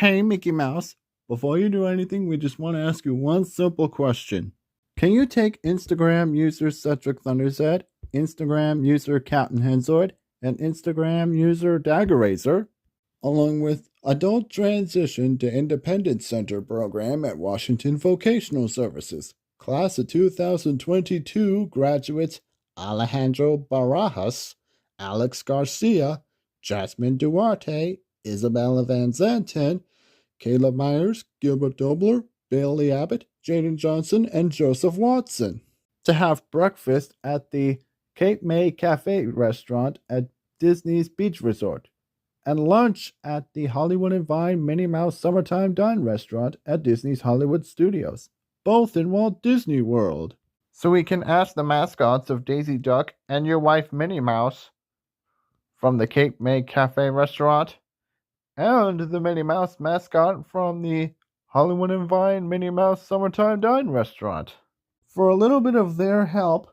Hey, Mickey Mouse. Before you do anything, we just want to ask you one simple question. Can you take Instagram user Cedric Thunderzed, Instagram user Captain Henzord, and Instagram user Daggerazer, along with Adult Transition to Independent Center program at Washington Vocational Services, class of 2022 graduates Alejandro Barajas, Alex Garcia, Jasmine Duarte, Isabella Van Zanten, Caleb Myers, Gilbert Dobler, Bailey Abbott, Jaden Johnson, and Joseph Watson to have breakfast at the Cape May Cafe restaurant at Disney's Beach Resort and lunch at the Hollywood and Vine Minnie Mouse Summertime Dine restaurant at Disney's Hollywood Studios, both in Walt Disney World. So we can ask the mascots of Daisy Duck and your wife Minnie Mouse from the Cape May Cafe restaurant and the Minnie Mouse mascot from the Hollywood and Vine Minnie Mouse Summertime Dine restaurant for a little bit of their help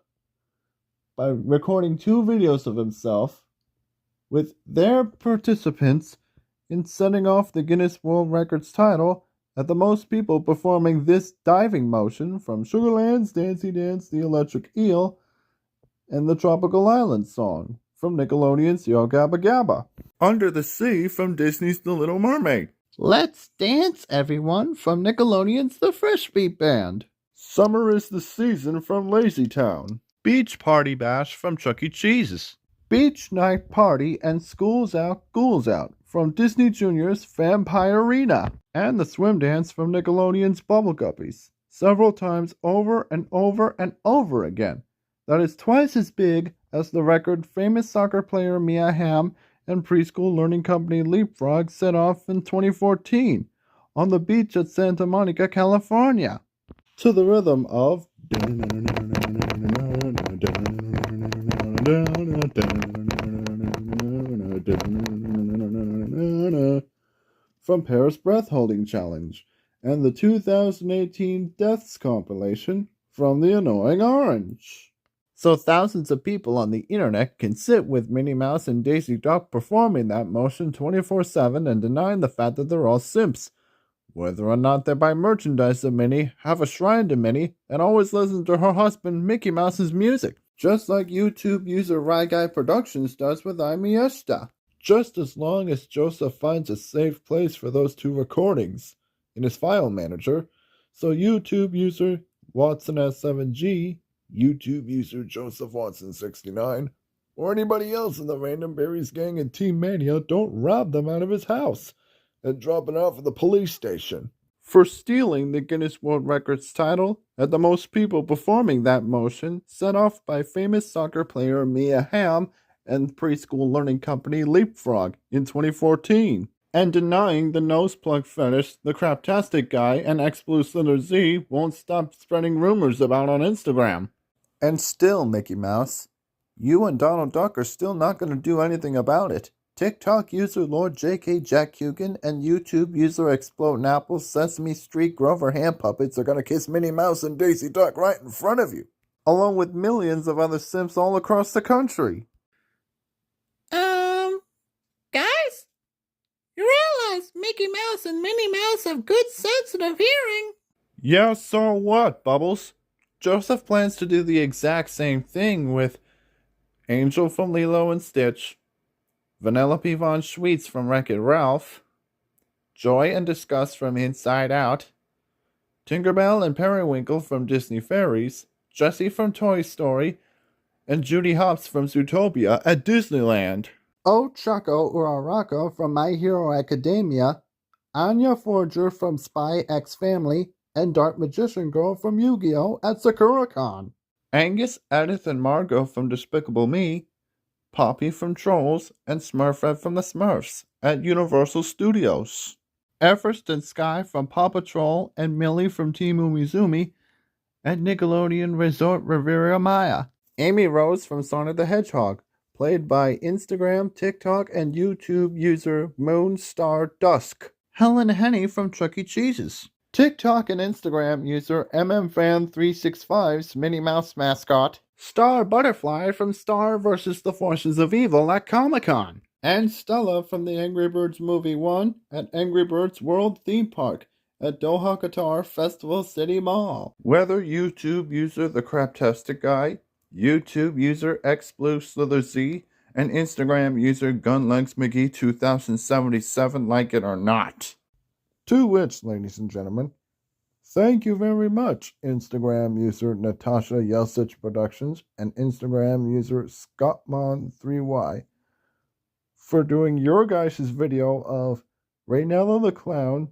by recording 2 videos of himself with their participants in setting off the Guinness World Records title at the most people performing this diving motion from Sugarland's Dancy Dance, the Electric Eel, and the Tropical Island song from Nickelodeon's Yo Gabba Gabba. Under the Sea from Disney's The Little Mermaid. Let's Dance, Everyone from Nickelodeon's The Fresh Beat Band. Summer is the Season from Lazy Town. Beach Party Bash from Chuck E. Cheese's. Beach Night Party and School's Out, Ghouls Out from Disney Junior's Vampire Arena. And the Swim Dance from Nickelodeon's Bubble Guppies. Several times over and over and over again. That is twice as big as the record famous soccer player Mia Hamm and preschool learning company Leapfrog set off in 2014 on the beach at Santa Monica, California, to the rhythm of from Paris Breath Holding Challenge and the 2018 Deaths compilation from The Annoying Orange. So thousands of people on the internet can sit with Minnie Mouse and Daisy Duck performing that motion 24/7 and denying the fact that they're all simps. Whether or not they buy merchandise of Minnie, have a shrine to Minnie, and always listen to her husband Mickey Mouse's music. Just like YouTube user Ryguy Productions does with Imiesta. Just as long as Joseph finds a safe place for those 2 recordings in his file manager, so YouTube user WatsonS7G, YouTube user Joseph Watson69, or anybody else in the Random Berries gang and Team Mania don't rob them out of his house and drop it off at the police station for stealing the Guinness World Records title at the most people performing that motion set off by famous soccer player Mia Hamm and preschool learning company Leapfrog in 2014. And denying the nose plug fetish the Craptastic guy and X-Blue Slither Z won't stop spreading rumors about on Instagram. And still, Mickey Mouse, you and Donald Duck are still not going to do anything about it. TikTok user Lord JK Jack Hugan and YouTube user Exploding Apples Sesame Street Grover Hand Puppets are going to kiss Minnie Mouse and Daisy Duck right in front of you, along with millions of other simps all across the country. Guys? You realize Mickey Mouse and Minnie Mouse have good sensitive hearing? Yeah, so what, Bubbles? Joseph plans to do the exact same thing with Angel from Lilo and Stitch, Vanellope von Schweetz from Wreck-It Ralph, Joy and Disgust from Inside Out, Tinkerbell and Periwinkle from Disney Fairies, Jessie from Toy Story, and Judy Hopps from Zootopia at Disneyland. Ochako Uraraka from My Hero Academia, Anya Forger from Spy X Family, and Dark Magician Girl from Yu-Gi-Oh! At Sakura-Con. Angus, Edith, and Margo from Despicable Me, Poppy from Trolls, and Smurfette from the Smurfs at Universal Studios. Everest and Sky from Paw Patrol and Millie from Team Umizoomi at Nickelodeon Resort Riviera Maya. Amy Rose from Sonic the Hedgehog, played by Instagram, TikTok, and YouTube user Moonstar Dusk. Helen Henny from Chuck E. Cheese's. TikTok and Instagram user MMFan365's Minnie Mouse mascot, Star Butterfly from Star vs. the Forces of Evil at Comicon. And Stella from the Angry Birds Movie 1 at Angry Birds World Theme Park at Doha, Qatar Festival City Mall. Whether YouTube user The Craptastic Guy, YouTube user XBlueSlitherZ, and Instagram user GunLegsMcGee 2077 like it or not. To which, ladies and gentlemen, thank you very much, Instagram user Natasha Yelsich Productions and Instagram user Scottmon3Y, for doing your guys' video of Raynella the Clown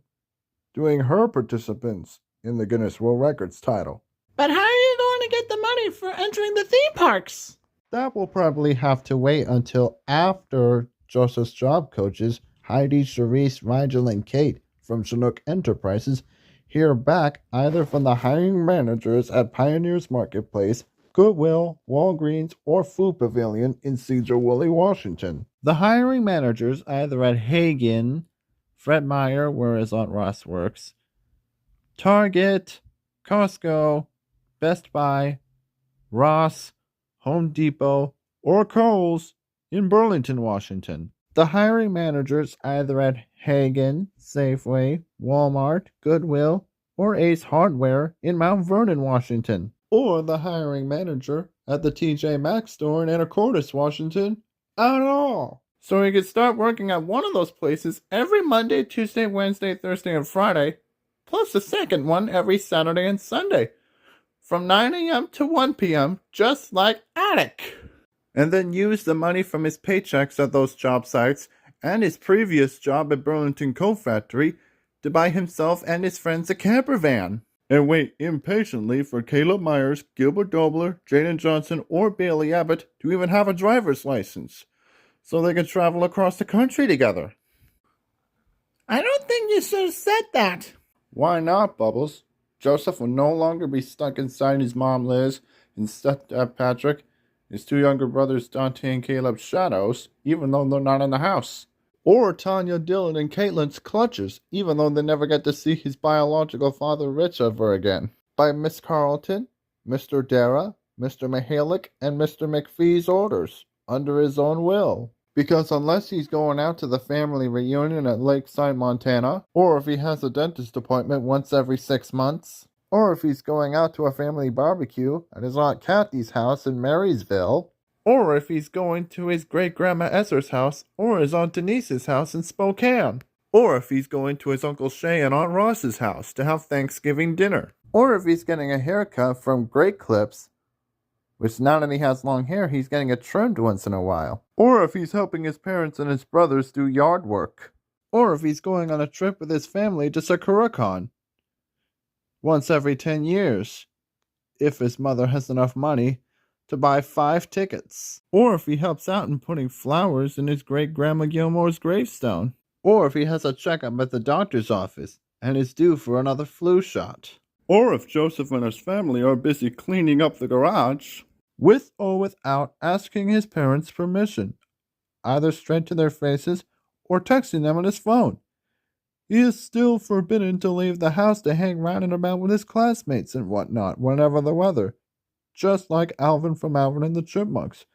doing her participants in the Guinness World Records title. But how are you going to get the money for entering the theme parks? That will probably have to wait until after Joseph's job coaches, Heidi, Charisse, Rigel, and Kate from Chinook Enterprises, hear back either from the hiring managers at Pioneers Marketplace, Goodwill, Walgreens, or Food Pavilion in Cedar-Woolley, Washington. The hiring managers either at Hagen, Fred Meyer, where his Aunt Ross works, Target, Costco, Best Buy, Ross, Home Depot, or Kohl's in Burlington, Washington. The hiring managers either at Hagen, Safeway, Walmart, Goodwill, or Ace Hardware in Mount Vernon, Washington. Or the hiring manager at the TJ Maxx store in Anacortes, Washington at all. So he could start working at one of those places every Monday, Tuesday, Wednesday, Thursday, and Friday, plus a second one every Saturday and Sunday, from 9 a.m. to 1 p.m., just like Attic. And then use the money from his paychecks at those job sites and his previous job at Burlington Coat Factory to buy himself and his friends a camper van. And wait impatiently for Caleb Myers, Gilbert Dobler, Jaden Johnson, or Bailey Abbott to even have a driver's license, so they can travel across the country together. I don't think you should have said that. Why not, Bubbles? Joseph will no longer be stuck inside his mom Liz and stepdad Patrick, his two younger brothers Dante and Caleb's shadows, even though they're not in the house. Or Tanya, Dylan, and Caitlin's clutches, even though they never get to see his biological father Rich ever again. By Miss Carlton, Mr. Dara, Mr. Mihalik, and Mr. McPhee's orders, under his own will. Because unless he's going out to the family reunion at Lakeside, Montana, or if he has a dentist appointment once every 6 months, or if he's going out to a family barbecue at his Aunt Kathy's house in Marysville, or if he's going to his great-grandma Esther's house or his Aunt Denise's house in Spokane, or if he's going to his Uncle Shay and Aunt Ross's house to have Thanksgiving dinner, or if he's getting a haircut from Great Clips, which now that he has long hair, he's getting it trimmed once in a while. Or if he's helping his parents and his brothers do yard work. Or if he's going on a trip with his family to Sakura-Con once every 10 years, if his mother has enough money to buy 5 tickets. Or if he helps out in putting flowers in his great-grandma Gilmore's gravestone. Or if he has a checkup at the doctor's office and is due for another flu shot. Or if Joseph and his family are busy cleaning up the garage, with or without asking his parents' permission, either straight to their faces or texting them on his phone. He is still forbidden to leave the house to hang around and about with his classmates and whatnot, whenever the weather, just like Alvin from Alvin and the Chipmunks.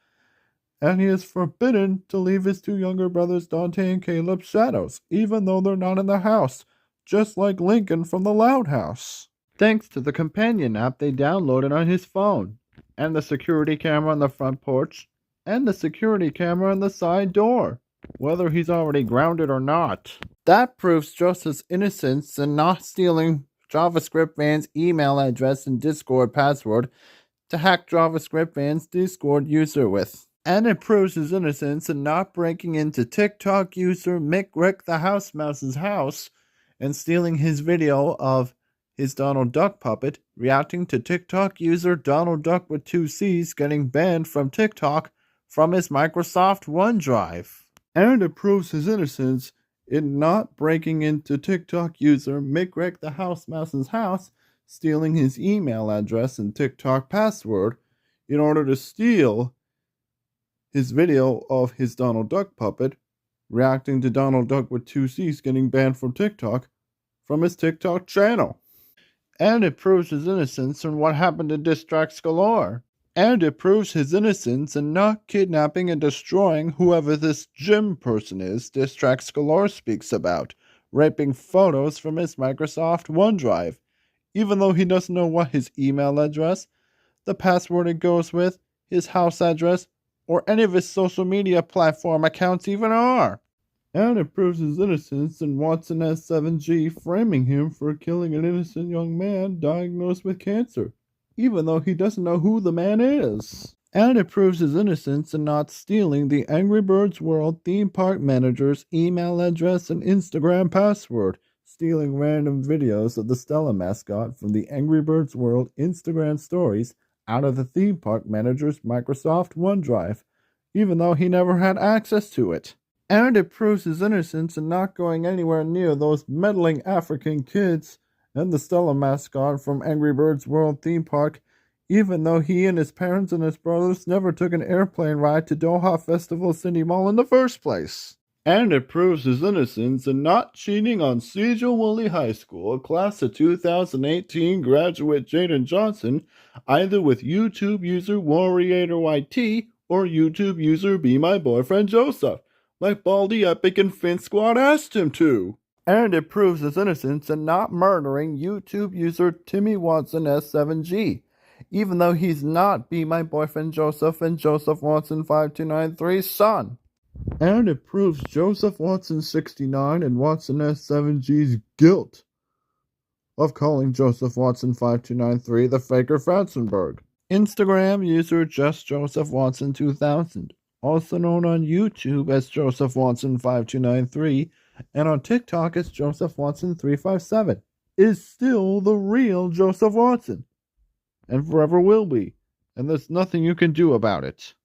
And he is forbidden to leave his two younger brothers Dante and Caleb's shadows, even though they're not in the house, just like Lincoln from the Loud House. Thanks to the companion app they downloaded on his phone, and the security camera on the front porch, and the security camera on the side door, whether he's already grounded or not. That proves Joseph's innocence in not stealing JavaScript Van's email address and Discord password to hack JavaScript Van's Discord user with. And it proves his innocence in not breaking into TikTok user Mick Rick the House Mouse's house and stealing his video of his Donald Duck puppet reacting to TikTok user Donald Duck with 2 C's getting banned from TikTok from his Microsoft OneDrive. And it proves his innocence in not breaking into TikTok user Mick Rick the House Mouse's house, stealing his email address and TikTok password in order to steal his video of his Donald Duck puppet reacting to Donald Duck with 2 C's getting banned from TikTok from his TikTok channel. And it proves his innocence in what happened to Distracts Galore, And it proves his innocence in not kidnapping and destroying whoever this Jim person is Distrax Galore speaks about, raping photos from his Microsoft OneDrive, even though he doesn't know what his email address, the password it goes with, his house address, or any of his social media platform accounts even are. And it proves his innocence in Watson S7G framing him for killing an innocent young man diagnosed with cancer, even though he doesn't know who the man is. And it proves his innocence in not stealing the Angry Birds World theme park manager's email address and Instagram password, stealing random videos of the Stella mascot from the Angry Birds World Instagram stories out of the theme park manager's Microsoft OneDrive, even though he never had access to it. And it proves his innocence in not going anywhere near those meddling African kids and the Stella mascot from Angry Birds World theme park, even though he and his parents and his brothers never took an airplane ride to Doha Festival City Mall in the first place. And it proves his innocence in not cheating on Cecil Woolley High School class of 2018 graduate Jaden Johnson, either with YouTube user WarriorYT or YouTube user Be My Boyfriend Joseph, like Baldy Epic and Fin Squad asked him to. And it proves his innocence in not murdering YouTube user Timmy Watson S7G, even though he's not Be My Boyfriend Joseph and Joseph Watson 5293's son. And it proves Joseph Watson 69 and Watson S7G's guilt of calling Joseph Watson 5293 the faker Fatsenberg. Instagram user Just Joseph Watson 2000, also known on YouTube as Joseph Watson 5293 and on TikTok as Joseph Watson 357, is still the real Joseph Watson, and forever will be, and there's nothing you can do about it.